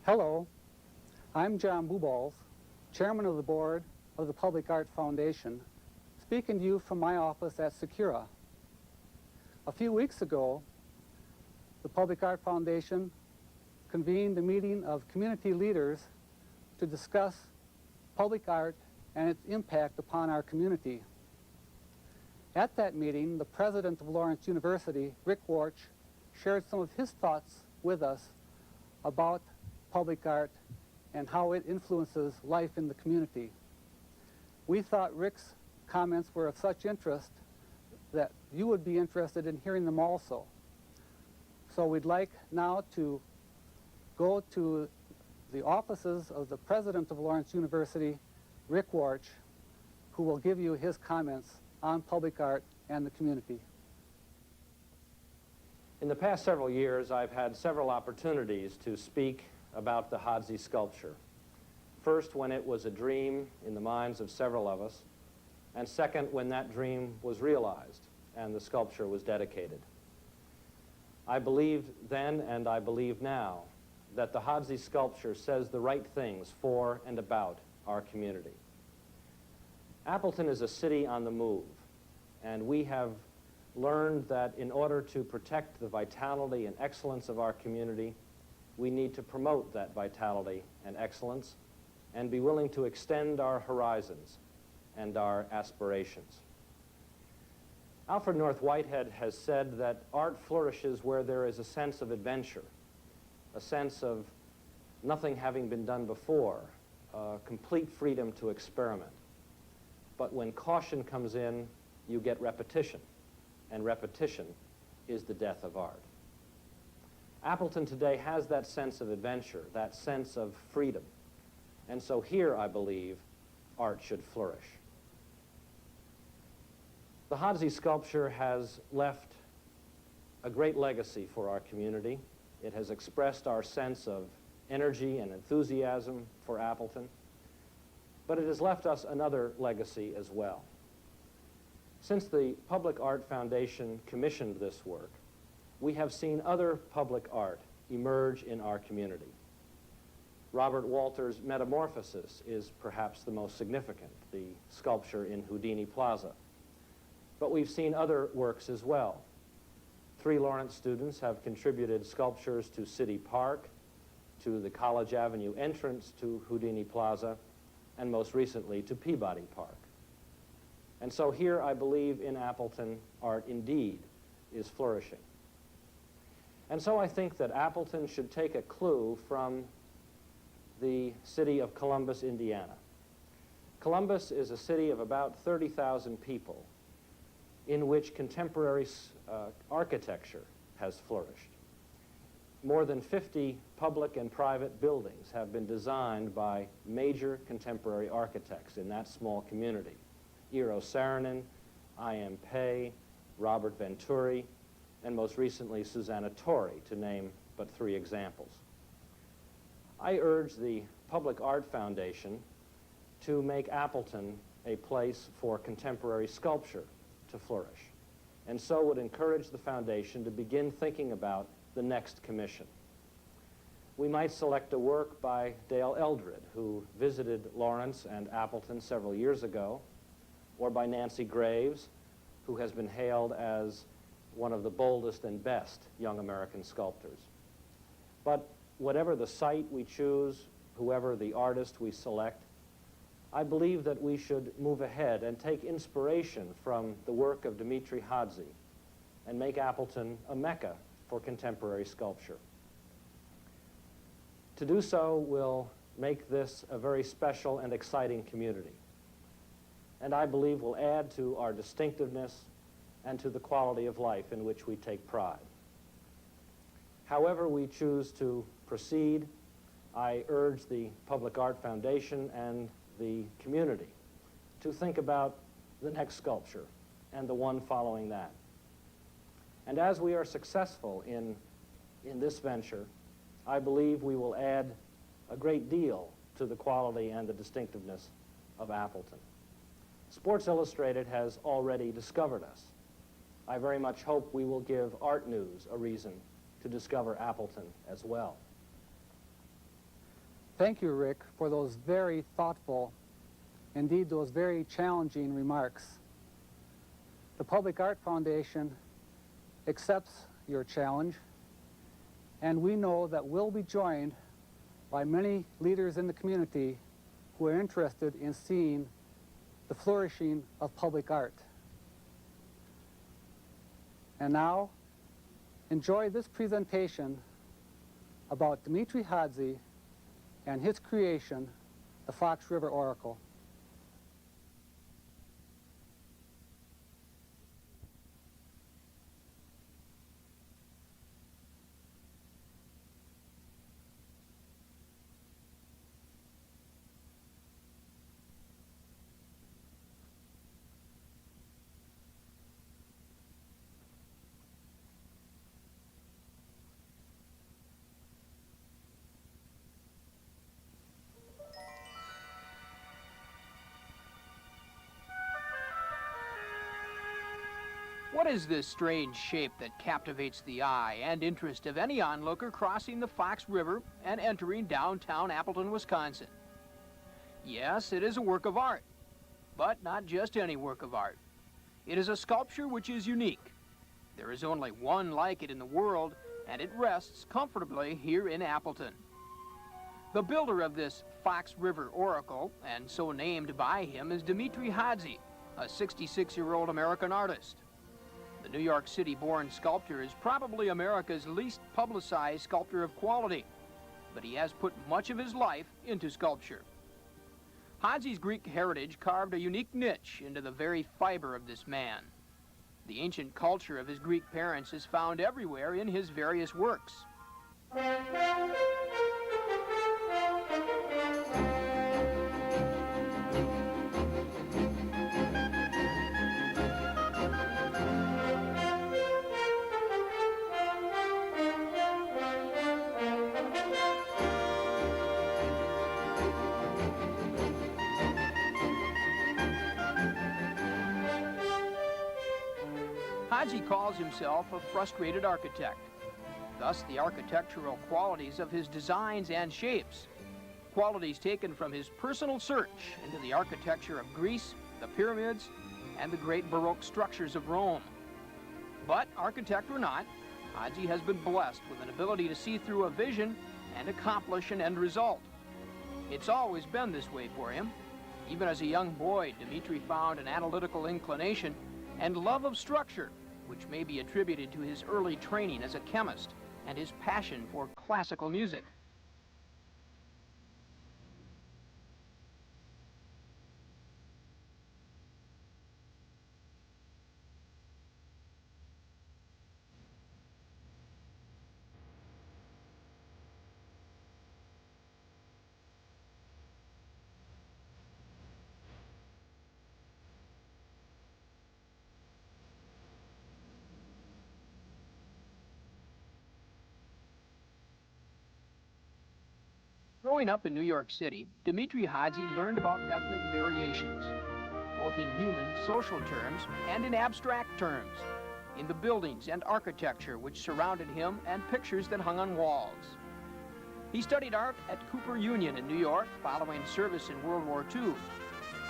Hello, I'm John Buballs, Chairman of the Board of the Public Art Foundation, speaking to you from my office at Secura. A few weeks ago, the Public Art Foundation convened a meeting of community leaders to discuss public art and its impact upon our community. At that meeting, the president of Lawrence University, Rick Warch, shared some of his thoughts with us about public art and how it influences life in the community. We thought Rick's comments were of such interest that you would be interested in hearing them also. So we'd like now to go to the offices of the president of Lawrence University, Rick Warch, who will give you his comments on public art and the community. In the past several years, I've had several opportunities to speak about the Hadzi sculpture. First, when it was a dream in the minds of several of us, and second, when that dream was realized and the sculpture was dedicated. I believed then, and I believe now, that the Hadzi sculpture says the right things for and about our community. Appleton is a city on the move, and we have learned that in order to protect the vitality and excellence of our community, we need to promote that vitality and excellence and be willing to extend our horizons and our aspirations. Alfred North Whitehead has said that art flourishes where there is a sense of adventure, a sense of nothing having been done before, complete freedom to experiment. But when caution comes in, you get repetition, and repetition is the death of art. Appleton today has that sense of adventure, that sense of freedom, and so here, I believe, art should flourish. The Hadzi sculpture has left a great legacy for our community. It has expressed our sense of energy and enthusiasm for Appleton, but it has left us another legacy as well. Since the Public Art Foundation commissioned this work, we have seen other public art emerge in our community. Robert Walter's Metamorphosis is perhaps the most significant, the sculpture in Houdini Plaza. But we've seen other works as well. 3 Lawrence students have contributed sculptures to City Park, to the College Avenue entrance to Houdini Plaza, and most recently to Peabody Park. And so here, I believe, in Appleton, art indeed is flourishing. And so I think that Appleton should take a clue from the city of Columbus, Indiana. Columbus is a city of about 30,000 people in which contemporary architecture has flourished. More than 50 public and private buildings have been designed by major contemporary architects in that small community. Eero Saarinen, I.M. Pei, Robert Venturi, and most recently Susanna Torrey, to name but 3 examples. I urge the Public Art Foundation to make Appleton a place for contemporary sculpture to flourish, and so would encourage the foundation to begin thinking about the next commission. We might select a work by Dale Eldred, who visited Lawrence and Appleton several years ago, or by Nancy Graves, who has been hailed as one of the boldest and best young American sculptors. But whatever the site we choose, whoever the artist we select, I believe that we should move ahead and take inspiration from the work of Dimitri Hadzi and make Appleton a mecca for contemporary sculpture. To do so will make this a very special and exciting community, and I believe will add to our distinctiveness and to the quality of life in which we take pride. However we choose to proceed, I urge the Public Art Foundation and the community to think about the next sculpture and the one following that. And as we are successful in this venture, I believe we will add a great deal to the quality and the distinctiveness of Appleton. Sports Illustrated has already discovered us. I very much hope we will give Art News a reason to discover Appleton as well. Thank you, Rick, for those very thoughtful, indeed those very challenging remarks. The Public Art Foundation accepts your challenge, and we know that we'll be joined by many leaders in the community who are interested in seeing the flourishing of public art. And now, enjoy this presentation about Dimitri Hadzi and his creation, the Fox River Oracle. What is this strange shape that captivates the eye and interest of any onlooker crossing the Fox River and entering downtown Appleton, Wisconsin? Yes, it is a work of art, but not just any work of art. It is a sculpture which is unique. There is only one like it in the world, and it rests comfortably here in Appleton. The builder of this Fox River Oracle, and so named by him, is Dimitri Hadzi, a 66-year-old American artist. The New York City-born sculptor is probably America's least publicized sculptor of quality, but he has put much of his life into sculpture. Hadzi's Greek heritage carved a unique niche into the very fiber of this man. The ancient culture of his Greek parents is found everywhere in his various works. Hadzi calls himself a frustrated architect. Thus, the architectural qualities of his designs and shapes, qualities taken from his personal search into the architecture of Greece, the pyramids, and the great Baroque structures of Rome. But, architect or not, Hadzi has been blessed with an ability to see through a vision and accomplish an end result. It's always been this way for him. Even as a young boy, Dimitri found an analytical inclination and love of structure, which may be attributed to his early training as a chemist and his passion for classical music. Growing up in New York City, Dimitri Hadzi learned about ethnic variations, both in human, social terms and in abstract terms, in the buildings and architecture which surrounded him and pictures that hung on walls. He studied art at Cooper Union in New York following service in World War II.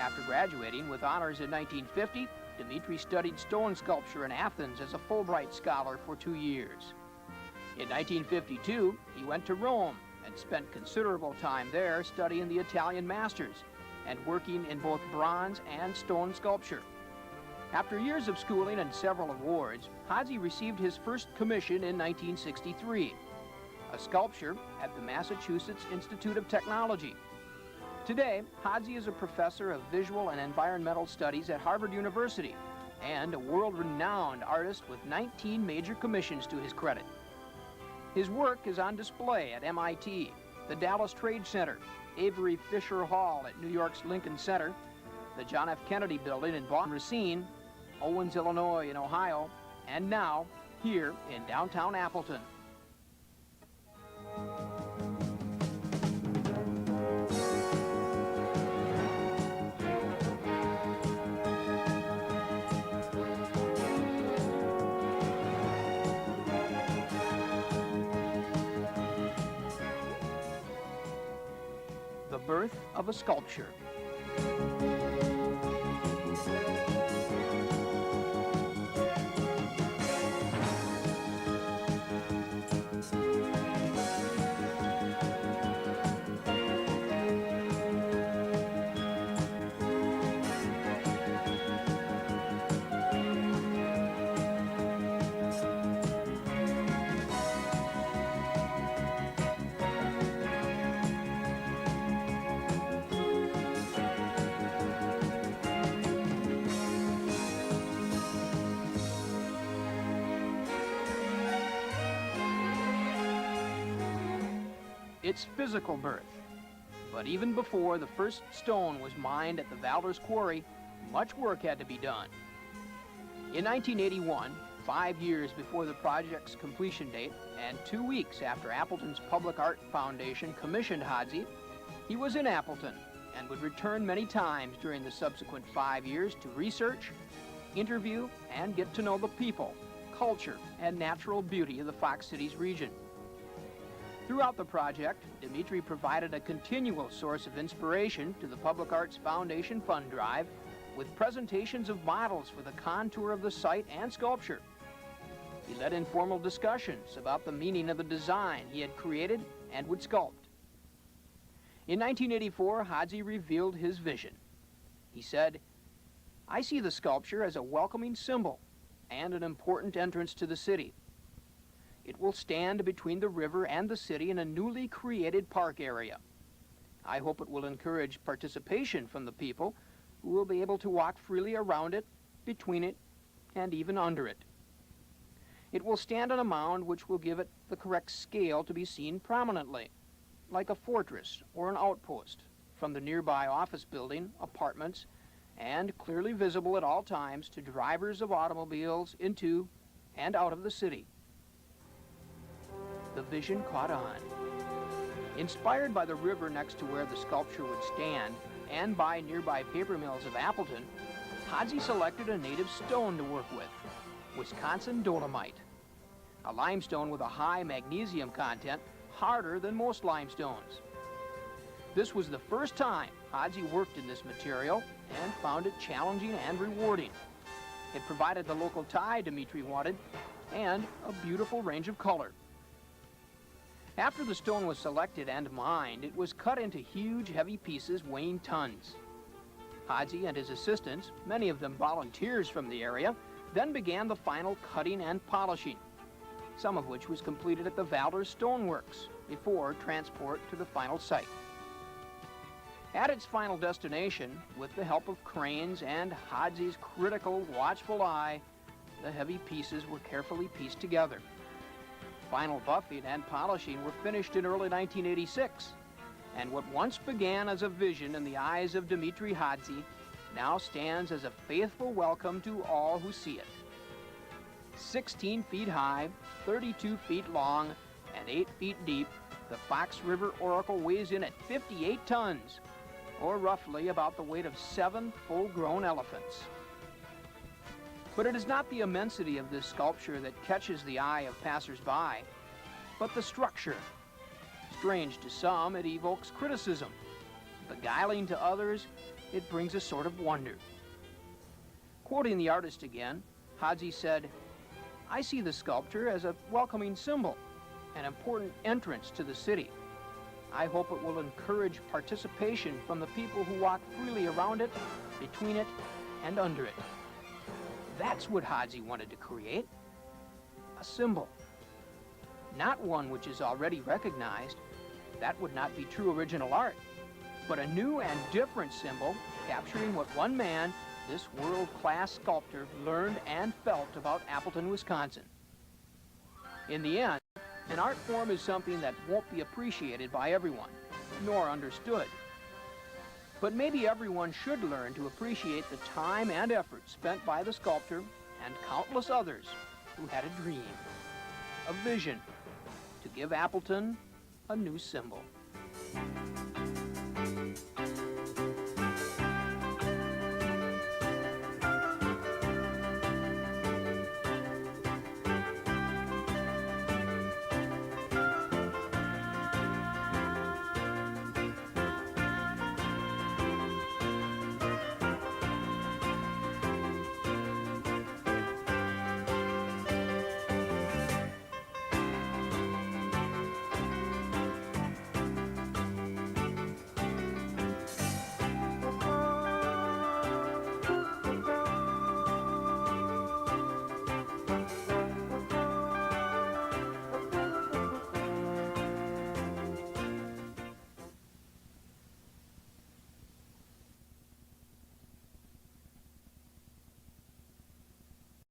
After graduating with honors in 1950, Dimitri studied stone sculpture in Athens as a Fulbright scholar for 2 years. In 1952, he went to Rome and spent considerable time there studying the Italian masters and working in both bronze and stone sculpture. After years of schooling and several awards, Hadzi received his first commission in 1963, a sculpture at the Massachusetts Institute of Technology. Today, Hadzi is a professor of visual and environmental studies at Harvard University and a world-renowned artist with 19 major commissions to his credit. His work is on display at MIT, the Dallas Trade Center, Avery Fisher Hall at New York's Lincoln Center, the John F. Kennedy Building in Boston, Racine, Owens, Illinois in Ohio, and now here in downtown Appleton. birth of a sculpture. Its physical birth. But even before the first stone was mined at the Valder's quarry, much work had to be done. In 1981, 5 years before the project's completion date, and 2 weeks after Appleton's Public Art Foundation commissioned Hadzi, he was in Appleton and would return many times during the subsequent 5 years to research, interview, and get to know the people, culture, and natural beauty of the Fox Cities region. Throughout the project, Dimitri provided a continual source of inspiration to the Public Arts Foundation Fund Drive with presentations of models for the contour of the site and sculpture. He led informal discussions about the meaning of the design he had created and would sculpt. In 1984, Hadzi revealed his vision. He said, "I see the sculpture as a welcoming symbol and an important entrance to the city. It will stand between the river and the city in a newly created park area. I hope it will encourage participation from the people who will be able to walk freely around it, between it, and even under it. It will stand on a mound which will give it the correct scale to be seen prominently, like a fortress or an outpost, from the nearby office building, apartments, and clearly visible at all times to drivers of automobiles into and out of the city." The vision caught on. Inspired by the river next to where the sculpture would stand and by nearby paper mills of Appleton, Hadzi selected a native stone to work with, Wisconsin dolomite, a limestone with a high magnesium content, harder than most limestones. This was the first time Hadzi worked in this material and found it challenging and rewarding. It provided the local tie Dimitri wanted and a beautiful range of color. After the stone was selected and mined, it was cut into huge, heavy pieces weighing tons. Hadzi and his assistants, many of them volunteers from the area, then began the final cutting and polishing, some of which was completed at the Valder Stoneworks before transport to the final site. At its final destination, with the help of cranes and Hadzi's critical, watchful eye, the heavy pieces were carefully pieced together. Final buffing and polishing were finished in early 1986, and what once began as a vision in the eyes of Dimitri Hadzi now stands as a faithful welcome to all who see it. 16 feet high, 32 feet long, and 8 feet deep, the Fox River Oracle weighs in at 58 tons, or roughly about the weight of 7 full-grown elephants. But it is not the immensity of this sculpture that catches the eye of passers-by, but the structure. Strange to some, it evokes criticism. Beguiling to others, it brings a sort of wonder. Quoting the artist again, Hadzi said, "I see the sculpture as a welcoming symbol, an important entrance to the city. I hope it will encourage participation from the people who walk freely around it, between it, and under it." That's what Hadzi wanted to create, a symbol. Not one which is already recognized, that would not be true original art, but a new and different symbol capturing what one man, this world-class sculptor, learned and felt about Appleton, Wisconsin. In the end, an art form is something that won't be appreciated by everyone, nor understood. But maybe everyone should learn to appreciate the time and effort spent by the sculptor and countless others who had a dream, a vision, to give Appleton a new symbol.